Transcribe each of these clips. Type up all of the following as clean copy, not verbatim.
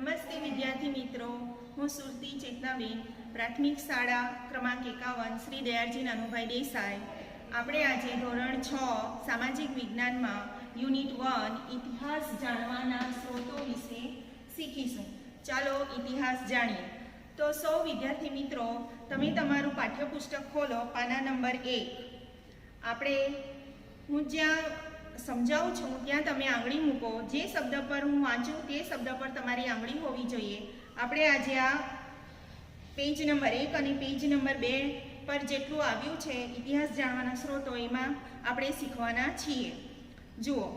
નમસ્તે વિદ્યાર્થી મિત્રો, હું સુરતી ચેતનાબેન, પ્રાથમિક શાળા ક્રમાંક 51 શ્રી દયાળજી નાનુભાઈ દેસાઈ. આપણે આજે ધોરણ 6 સામાજિક વિજ્ઞાનમાં યુનિટ 1 ઇતિહાસ જાણવાના સ્ત્રોતો વિશે શીખીશું. ચાલો ઇતિહાસ જાણીએ. તો સૌ વિદ્યાર્થી મિત્રો, તમે તમારું પાઠ્યપુસ્તક ખોલો, પાના નંબર 1. હું જ્યાં સમજાવું છું ત્યાં તમે આંગળી મૂકો. જે શબ્દ પર હું વાંચું તે શબ્દ પર તમારી આંગળી હોવી જોઈએ. આપણે આજે આ પેજ નંબર 1 અને પેજ નંબર 2 પર જેટલું આવ્યું છે ઇતિહાસ જાણવાના સ્ત્રોતો, એમાં આપણે શીખવાના છીએ. જુઓ,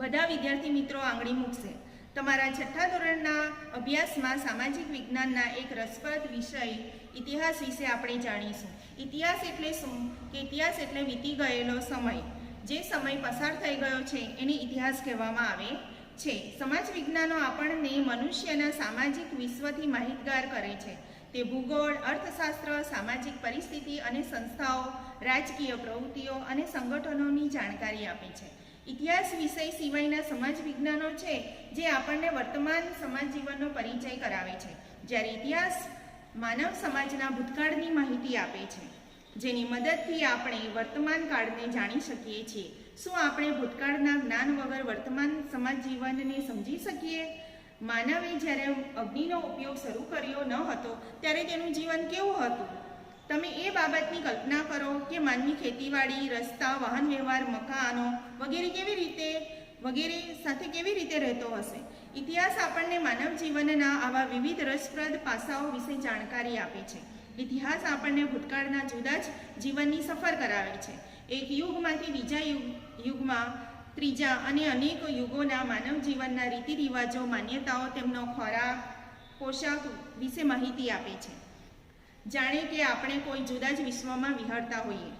બધા વિદ્યાર્થી મિત્રો આંગળી મૂકશે. તમારા છઠ્ઠા ધોરણના અભ્યાસમાં સામાજિક વિજ્ઞાનના એક રસપ્રદ વિષય ઇતિહાસ વિશે આપણે જાણીશું. ઇતિહાસ એટલે શું? કે ઇતિહાસ એટલે વીતી ગયેલો સમય. જે સમય પસાર થઈ ગયો છે એને ઇતિહાસ કહેવામાં આવે છે. સમાજ વિજ્ઞાનો આપણને મનુષ્યના સામાજિક વિશ્વથી માહિતગાર કરે છે. તે ભૂગોળ, અર્થશાસ્ત્ર, સામાજિક પરિસ્થિતિ અને સંસ્થાઓ, રાજકીય પ્રવૃત્તિઓ અને સંગઠનોની જાણકારી આપે છે. ઇતિહાસ વિષય સિવાયના સમાજ વિજ્ઞાનો છે જે આપણને વર્તમાન સમાજ જીવનનો પરિચય કરાવે છે, જ્યારે ઇતિહાસ માનવ સમાજના ભૂતકાળની માહિતી આપે છે, જેની મદદથી આપણે વર્તમાન કાળને જાણી શકીએ છીએ. શું આપણે ભૂતકાળના જ્ઞાન વગર વર્તમાન સમાજ જીવનને સમજી શકીએ? માનવે જ્યારે અગ્નિનો ઉપયોગ શરૂ કર્યો ન હતો ત્યારે તેનું જીવન કેવું હતું? તમે એ બાબતની કલ્પના કરો કે માનવી ખેતીવાડી, રસ્તા, વાહન વ્યવહાર, મકાનો વગેરે સાથે કેવી રીતે રહેતો હશે. ઇતિહાસ આપણને માનવ જીવનના આવા વિવિધ રસપ્રદ પાસાઓ વિશે જાણકારી આપે છે. ઇતિહાસ આપણને ભૂતકાળના જુદા જ જીવનની સફર કરાવે છે. એક યુગમાંથી બીજા યુગમાં, ત્રીજા અને અનેક યુગોના માનવ જીવનના રીતિ રિવાજો, માન્યતાઓ, તેમનો ખોરાક, પોશાક વિશે માહિતી આપે છે. જાણે કે આપણે કોઈ જુદા જ વિશ્વમાં વિહરતા હોઈએ.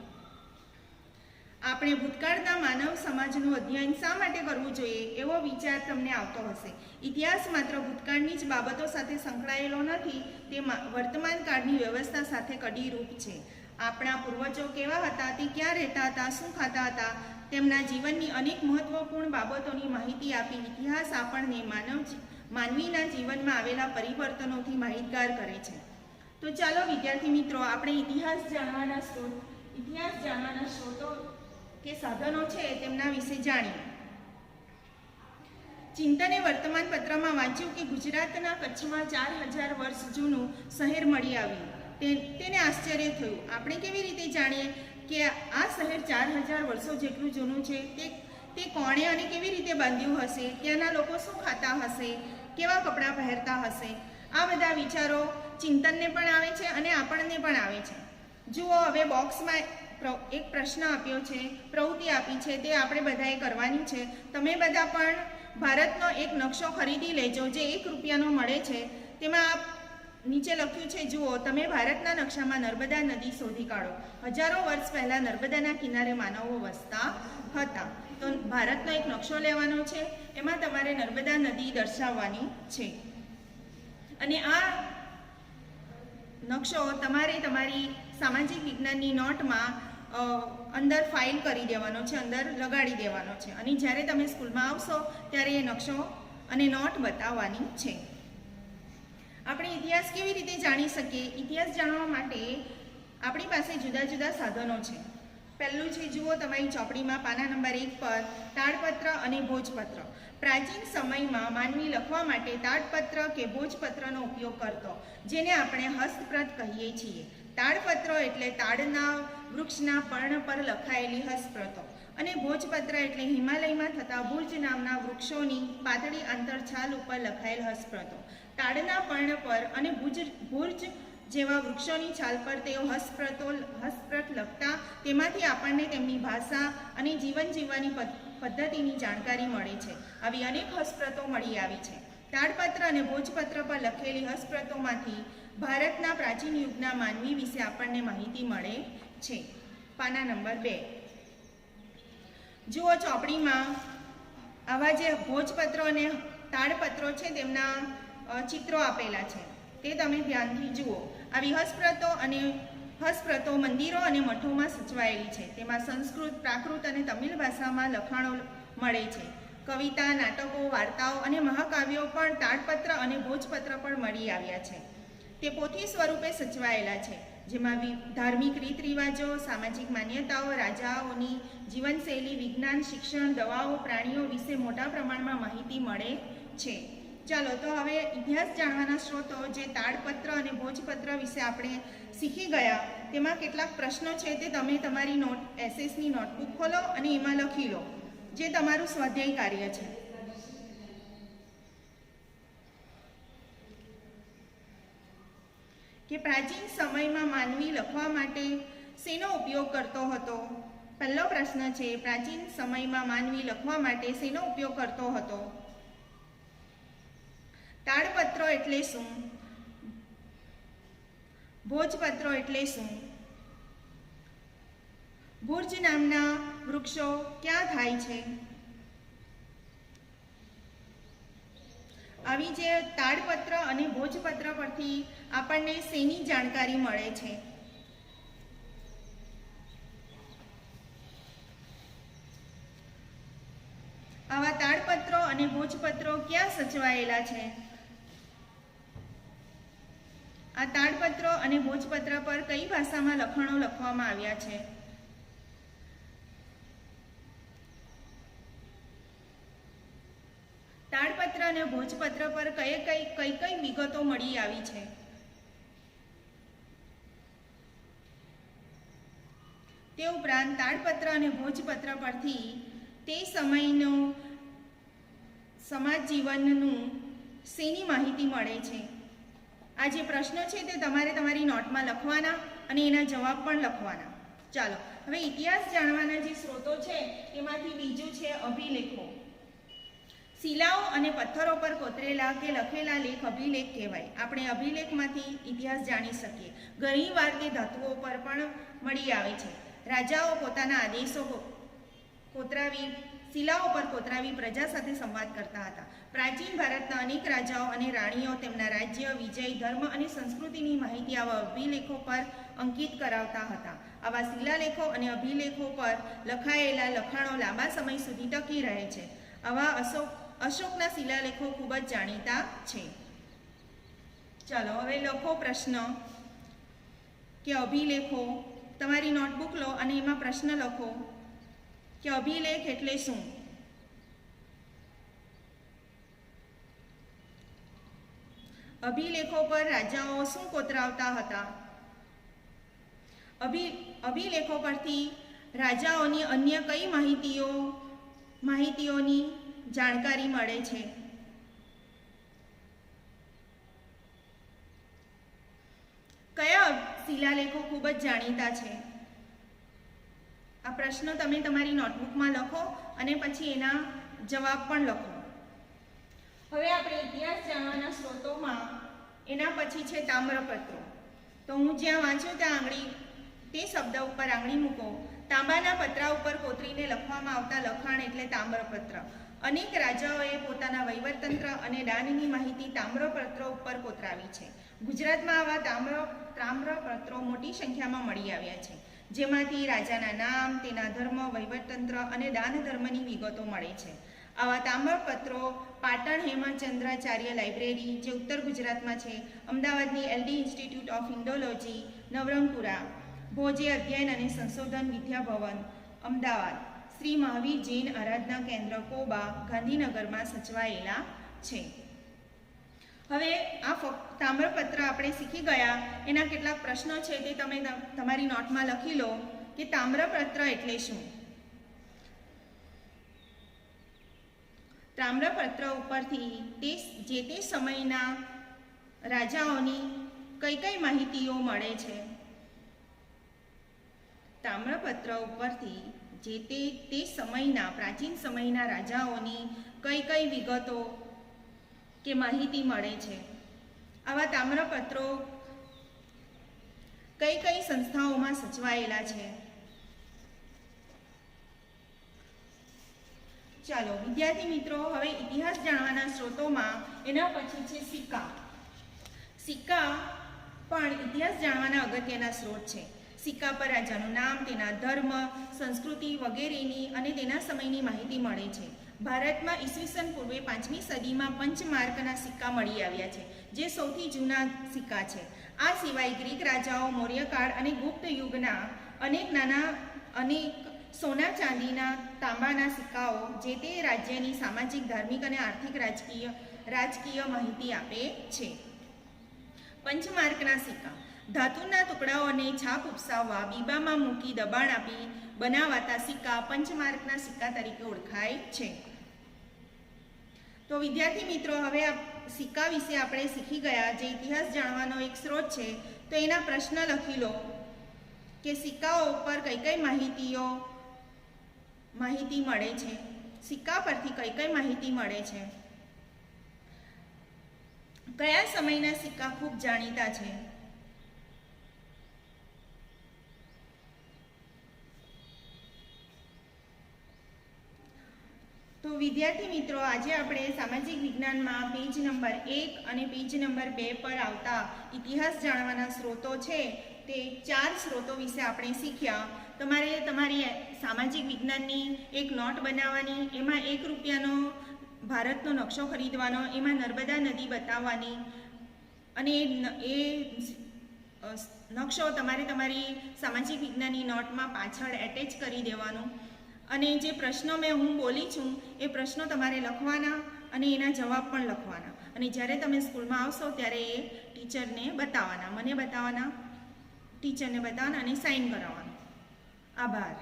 આપણે ભૂતકાળના માનવ સમાજનું અધ્યયન શા માટે કરવું જોઈએ એવો વિચાર તમને આવતો હશે. ઇતિહાસ માત્ર ભૂતકાળની જ બાબતો સાથે સંકળાયેલો નથી, તે વર્તમાન કાળની વ્યવસ્થા સાથે કડીરૂપ છે. આપણા પૂર્વજો કેવા હતા, તે ક્યાં રહેતા હતા, શું ખાતા હતા, તેમના જીવનની અનેક મહત્વપૂર્ણ બાબતોની માહિતી આપી ઇતિહાસ આપણને માનવીના જીવનમાં આવેલા પરિવર્તનોથી માહિતગાર કરે છે. તો ચાલો વિદ્યાર્થી મિત્રો, આપણે ઇતિહાસ જાણવાના સ્ત્રોતો કે સાધનો છે તેમના વિશે જાણીએ. ચિંતને વર્તમાન પત્રમાં વાંચ્યું કે ગુજરાતના કચ્છમાં 4000 વર્ષ જૂનું શહેર મળી આવ્યું. તેને આશ્ચર્ય થયું. આપણે કેવી રીતે જાણીએ કે આ શહેર 4000 વર્ષો જેટલું જૂનું છે? તે કોણે અને કેવી રીતે બાંધ્યું હશે? ત્યાંના લોકો શું ખાતા હશે? કેવા કપડાં પહેરતા હશે? આ બધા વિચારો ચિંતનને પણ આવે છે અને આપણને પણ આવે છે. જુઓ, હવે બોક્સમાં એક પ્રશ્ન આપ્યો છે, પ્રવૃત્તિ આપી છે, તે આપણે બધાએ કરવાની છે. તમે બધા પણ ભારતનો એક નકશો ખરીદી લેજો જે 1 રૂપિયાનો મળે છે. તેમાં નીચે લખ્યું છે, જુઓ, તમે ભારતના નકશામાં નર્મદા નદી શોધી કાઢો. હજારો વર્ષ પહેલાં નર્મદાના કિનારે માનવો વસતા હતા. તો ભારતનો એક નકશો લેવાનો છે, એમાં તમારે નર્મદા નદી દર્શાવવાની છે અને આ નકશો તમારે તમારી સામાજિક વિજ્ઞાનની નોટમાં અંદર ફાઇલ કરી દેવાનો છે, અંદર લગાડી દેવાનો છે અને જ્યારે તમે સ્કૂલમાં આવશો ત્યારે એ નકશો અને નોટ બતાવવાની છે. આપણે ઇતિહાસ કેવી રીતે જાણી શકીએ? ઇતિહાસ જાણવા માટે આપણી પાસે જુદા જુદા સાધનો છે. પહેલું છે, જુઓ તમારી ચોપડીમાં પાના નંબર 1 પર તાડપત્ર અને ભોજપત્ર. પ્રાચીન સમયમાં માનવી લખવા માટે તાડપત્ર કે ભોજપત્રનો ઉપયોગ કરતો, જેને આપણે હસ્તપ્રત કહીએ છીએ. તાડપત્રો એટલે તાડના વૃક્ષના પર્ણ પર લખાયેલી હસ્તપ્રતો અને ભોજપત્ર એટલે હિમાલયમાં થતા બુર્જ નામના વૃક્ષોની પાતળી આંતરછાલ ઉપર લખાયેલ હસ્તપ્રતો. તાડના પર્ણ પર અને બુર્જ જેવા વૃક્ષોની છાલ પર તેઓ હસ્તપ્રત લખતા. તેમાંથી આપણને તેમની ભાષા અને જીવન જીવવાની પદ્ધતિની જાણકારી મળે છે. આવી અનેક હસ્તપ્રતો મળી આવી છે. તાડપત્ર અને ભોજપત્ર પર લખેલી હસ્તપ્રતોમાંથી ભારતના પ્રાચીન યુગના માનવી વિશે આપણને માહિતી મળે છે. પાના નંબર 2. જુઓ, ચોપડીમાં આવા જે ભોજપત્રો અને તાડપત્રો છે તેમના ચિત્રો આપેલા છે, તે તમે ધ્યાનથી જુઓ. આવી હસ્તપ્રતો મંદિરો અને મઠોમાં સચવાયેલી છે. તેમાં સંસ્કૃત, પ્રાકૃત અને તમિલ ભાષામાં લખાણો મળે છે. કવિતા, નાટકો, વાર્તાઓ અને મહાકાવ્યો પણ તાડપત્ર અને ભોજપત્ર પર મળી આવ્યા છે. તે પોથી સ્વરૂપે સચવાયેલા છે, જેમાં ધાર્મિક રીત રિવાજો, સામાજિક માન્યતાઓ, રાજાઓની જીવનશૈલી, વિજ્ઞાન, શિક્ષણ, દવાઓ, પ્રાણીઓ વિશે મોટા પ્રમાણમાં માહિતી મળે છે. ચાલો તો હવે ઇતિહાસ જાણવાના સ્ત્રોતો જે તાડપત્ર અને ભોજપત્ર વિશે આપણે શીખી ગયા, તેમાં કેટલાક પ્રશ્નો છે તે તમે તમારી એસએસની નોટબુક ખોલો અને એમાં લખી લો, જે તમારું સ્વાધ્યાય કાર્ય છે. કે પ્રાચીન સમયમાં માનવી લખવા માટે શેનો ઉપયોગ કરતો હતો? પહેલો પ્રશ્ન છે, પ્રાચીન સમયમાં માનવી લખવા માટે શેનો ઉપયોગ કરતો હતો? તાડપત્ર એટલે શું? ભોજપત્ર એટલે શું? ભુર્જ નામના વૃક્ષો ક્યાં થાય છે? આવી જે તાડપત્ર અને ભોજપત્ર પરથી આપણને શેની જાણકારી મળે છે? આવા તાડપત્રો અને ભોજપત્રો ક્યાં સચવાયેલા છે? આ તાડપત્રો અને ભોજપત્ર પર કઈ ભાષામાં લખાણો લખવામાં આવ્યા છે? તાડપત્ર અને ભોજપત્ર પર કઈ વિગતો મળી આવી છે? તે ઉપરાંત તાડપત્ર અને ભોજપત્ર પરથી તે સમયનો સમાજ જીવનનું શેની માહિતી મળે છે? આ જે પ્રશ્નો છે તે તમારે તમારી નોટમાં લખવાના અને એના જવાબ પણ લખવાના. ચાલો હવે ઇતિહાસ જાણવાના જે સ્ત્રોતો છે એમાંથી બીજું છે અભિલેખો. શિલાઓ અને પથ્થરો પર કોતરેલા કે લખેલા લેખ અભિલેખ કહેવાય. આપણે અભિલેખમાંથી ઇતિહાસ જાણી શકીએ. ઘણીવાર તે ધાતુઓ પર પણ મળી આવે છે. રાજાઓ પોતાના આદેશો શિલાઓ પર કોતરાવી પ્રજા સાથે સંવાદ કરતા હતા. પ્રાચીન ભારતના અનેક રાજાઓ અને રાણીઓ તેમના રાજ્ય, વિજય, ધર્મ અને સંસ્કૃતિની માહિતી આવા અભિલેખો પર અંકિત કરાવતા હતા. આવા શિલાલેખો અને અભિલેખો પર લખાયેલા લખાણો લાંબા સમય સુધી ટકી રહે છે. આવા અશોકના શિલાલેખો ખૂબ જ જાણીતા છે. ચાલો હવે લખો પ્રશ્ન કે અભિલેખો. તમારી નોટબુક લો અને એમાં પ્રશ્ન લખો કે અભિલેખ એટલે શું? અભિલેખો પર રાજાઓ શું કોતરાવતા હતા? અભિલેખો પરથી રાજાઓની અન્ય કઈ માહિતીઓની જાણકારી મળે છે? કયા શિલાલેખો ખૂબ જ જાણીતા છે? આ પ્રશ્નો તમે તમારી નોટબુકમાં લખો અને પછી એના જવાબ પણ લખો. હવે આપણે ઇતિહાસ જાણવાના સ્ત્રોતોમાં એના પછી છે તામ્રપત્રો. તો હું જ્યાં વાંચ્યું ત્યાં તે શબ્દ ઉપર આંગળી મૂકો. તાંબાના પતરા ઉપર કોતરીને લખવામાં આવતા લખાણ એટલે તામ્રપત્ર. અનેક રાજાઓએ પોતાના વહીવટતંત્ર અને દાનની માહિતી તામ્રપત્રો ઉપર કોતરાવી છે. ગુજરાતમાં આવા તામ્રપત્રો મોટી સંખ્યામાં મળી આવ્યા છે, જેમાંથી રાજાના નામ, તેના ધર્મ, વહીવટતંત્ર અને દાન ધર્મની વિગતો મળે છે. આવા તામ્રપત્રો પાટણ હેમચંદ્રાચાર્ય લાઇબ્રેરી, જે ઉત્તર ગુજરાતમાં છે, અમદાવાદની LD institute of indology, Navrangpura, ભોજે અધ્યયન અને સંશોધન વિદ્યાભવન, અમદાવાદ, શ્રી મહાવીર જૈન આરાધના કેન્દ્ર, કોબા, ગાંધીનગરમાં સચવાયેલા છે. હવે આ તામ્રપત્ર આપણે શીખી ગયા. એના કેટલાક પ્રશ્નો છે તે તમે તમારી નોટમાં લખી લો કે તામ્રપત્ર એટલે શું? તામ્રપત્ર ઉપરથી જે તે સમયના રાજાઓની કઈ માહિતીઓ મળે છે? તામ્રપત્ર ઉપરથી જે તે સમયના પ્રાચીન સમયના રાજાઓની કઈ વિગતો કે માહિતી મળે છે? આવા તામ્રપત્રો કઈ સંસ્થાઓમાં સચવાયેલા છે? ચાલો વિદ્યાર્થી મિત્રો, હવે ઇતિહાસ જાણવાના સ્ત્રોતોમાં એના પછી છે સિક્કા. સિક્કા પણ ઇતિહાસ જાણવાના અગત્યના સ્ત્રોત છે. સિક્કા પર રાજાનું નામ, તેના ધર્મ, સંસ્કૃતિ વગેરેની અને તેના સમયની માહિતી મળે છે. ભારતમાં ઈસવીસન પૂર્વે 5મી સદીમાં પંચમાર્કના સિક્કા મળી આવ્યા છે, જે સૌથી જૂના સિક્કા છે. આ સિવાય ગ્રીક રાજાઓ, મૌર્યકાળ અને ગુપ્ત યુગના અનેક સોના, ચાંદીના, તાંબાના સિક્કાઓ જે તે રાજ્યની સામાજિક, ધાર્મિક અને આર્થિક રાજકીય માહિતી આપે છે. પંચમાર્કના સિક્કા ધાતુના ટુકડાઓને છાપ ઉપસાવવા બીબામાં મૂકી દબાણ આપી બનાવાતા સિક્કા પંચમાર્કના સિક્કા તરીકે ઓળખાય છે. તો વિદ્યાર્થી મિત્રો, હવે સિક્કા વિશે આપણે શીખી ગયા. જે ઇતિહાસ જાણવાનો એક સ્ત્રોત છે, તો એના પ્રશ્ન લખી લો કે સિક્કાઓ ઉપર કઈ કઈ માહિતી મળે છે, સિક્કા પરથી કઈ કઈ માહિતી મળે છે, કયા સમયના સિક્કા ખૂબ જાણીતા છે. તો વિદ્યાર્થી મિત્રો, આજે આપણે સામાજિક વિજ્ઞાનમાં પેજ નંબર 1 અને પેજ નંબર 2 પર આવતા ઇતિહાસ જાણવાના સ્ત્રોતો છે, તે 4 સ્ત્રોતો વિશે આપણે શીખ્યા. તમારે તમારી સામાજિક વિજ્ઞાનની એક નોટ બનાવવાની, એમાં 1 રૂપિયાનો ભારતનો નકશો ખરીદવાનો, એમાં નર્મદા નદી બતાવવાની અને એ નકશો તમારે તમારી સામાજિક વિજ્ઞાનની નોટમાં પાછળ એટેચ કરી દેવાનો. અને જે પ્રશ્નો હું બોલી છું એ પ્રશ્નો તમારે લખવાના અને એના જવાબ પણ લખવાના. અને જ્યારે તમે સ્કૂલમાં આવશો ત્યારે એ ટીચરને બતાવવાના, મને બતાવવાના, ટીચરને બતાવવાના અને સાઇન કરાવવાનું. આભાર.